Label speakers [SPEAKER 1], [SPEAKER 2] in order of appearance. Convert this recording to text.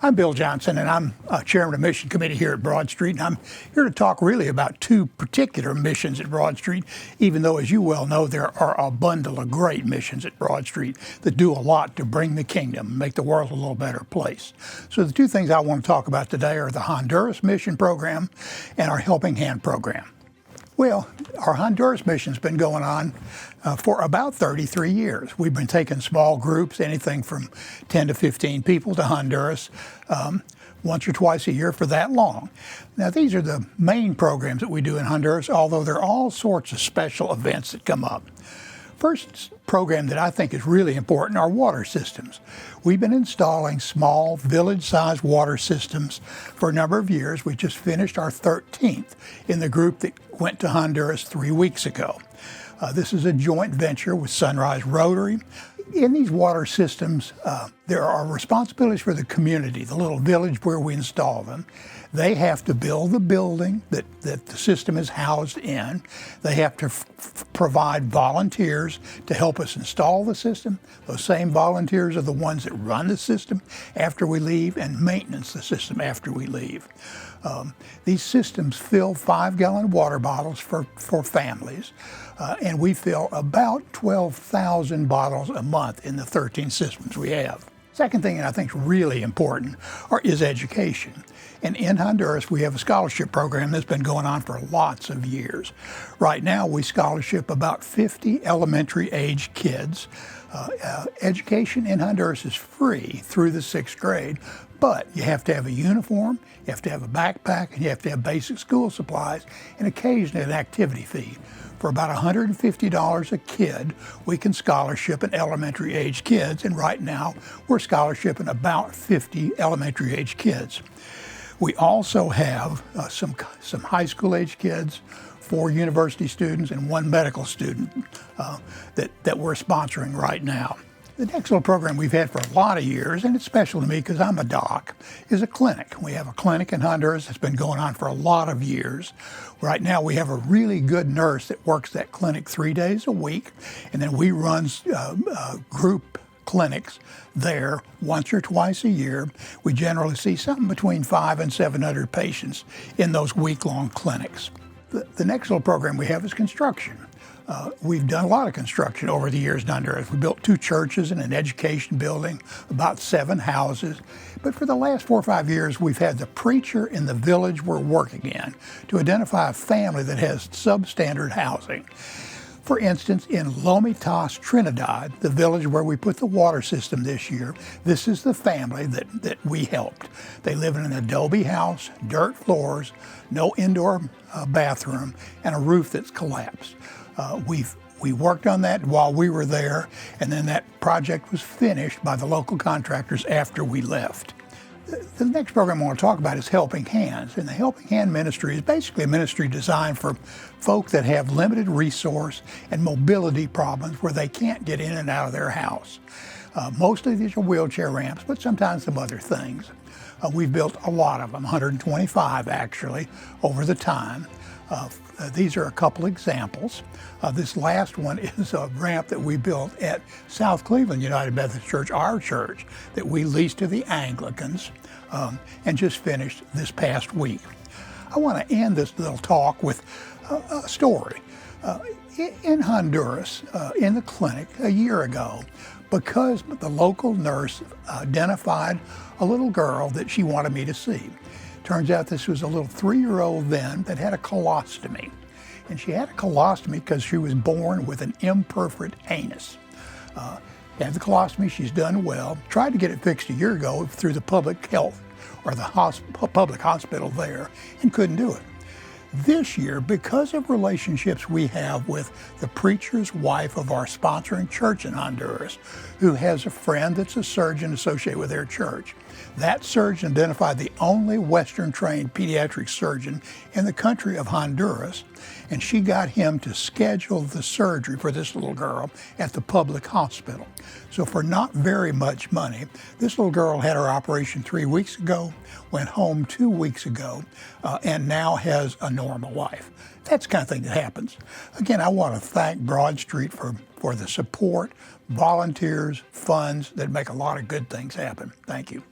[SPEAKER 1] I'm Bill Johnson, and I'm chairman of the Mission Committee here at Broad Street, and I'm here to talk really about two particular missions at Broad Street, even though, as you well know, there are a bundle of great missions at Broad Street that do a lot to bring the kingdom and make the world a little better place. So the two things I want to talk about today are the Honduras Mission Program and our Helping Hand Program. Well, our Honduras mission's been going on for about 33 years. We've been taking small groups, anything from 10 to 15 people to Honduras once or twice a year for that long. Now, these are the main programs that we do in Honduras, although there are all sorts of special events that come up. First program that I think is really important are water systems. We've been installing small village-sized water systems for a number of years. We just finished our 13th in the group that went to Honduras 3 weeks ago. This is a joint venture with Sunrise Rotary. In these water systems, there are responsibilities for the community, the little village where we install them. They have to build the building that the system is housed in. They have to provide volunteers to help us install the system. Those same volunteers are the ones that run the system after we leave and maintenance the system after we leave. These systems fill 5-gallon water bottles for families, and we fill about 12,000 bottles a month in the 13 systems we have. Second thing that I think is really important is education. And in Honduras, we have a scholarship program that's been going on for lots of years. Right now, we scholarship about 50 elementary-age kids. Education in Honduras is free through the 6th grade, but you have to have a uniform, you have to have a backpack, and you have to have basic school supplies, and occasionally an activity fee. For about $150 a kid, we can scholarship an elementary-age kids, and right now, we're scholarshiping about 50 elementary-age kids. We also have some high school-age kids, 4 university students, and 1 medical student that we're sponsoring right now. The next little program we've had for a lot of years, and it's special to me because I'm a doc, is a clinic. We have a clinic in Honduras that's been going on for a lot of years. Right now we have a really good nurse that works that clinic 3 days a week, and then we run group clinics there once or twice a year. We generally see something between 500 and 700 patients in those week-long clinics. The next little program we have is construction. We've done a lot of construction over the years in Honduras. We built 2 churches and an education building, about 7 houses. But for the last 4 or 5 years, we've had the preacher in the village we're working in to identify a family that has substandard housing. For instance, in Lomitas, Trinidad, the village where we put the water system this year, this is the family that we helped. They live in an adobe house, dirt floors, no indoor bathroom, and a roof that's collapsed. We worked on that while we were there, and then that project was finished by the local contractors after we left. The next program I want to talk about is Helping Hands. And the Helping Hand ministry is basically a ministry designed for folk that have limited resource and mobility problems where they can't get in and out of their house. Mostly these are wheelchair ramps, but sometimes some other things. We've built a lot of them, 125 actually, over the time. These are a couple examples. This last one is a ramp that we built at South Cleveland United Methodist Church, our church, that we leased to the Anglicans and just finished this past week. I want to end this little talk with a story. In Honduras, in the clinic a year ago, because the local nurse identified a little girl that she wanted me to see. Turns out this was a little 3-year-old then that had a colostomy. And she had a colostomy because she was born with an imperfect anus. Had the colostomy, she's done well. Tried to get it fixed a year ago through the public health or the public hospital there and couldn't do it. This year, because of relationships we have with the preacher's wife of our sponsoring church in Honduras, who has a friend that's a surgeon associated with their church, that surgeon identified the only Western-trained pediatric surgeon in the country of Honduras, and she got him to schedule the surgery for this little girl at the public hospital. So for not very much money, this little girl had her operation 3 weeks ago, went home 2 weeks ago, and now has a normal life. That's the kind of thing that happens. Again, I want to thank Broad Street for the support, volunteers, funds that make a lot of good things happen. Thank you.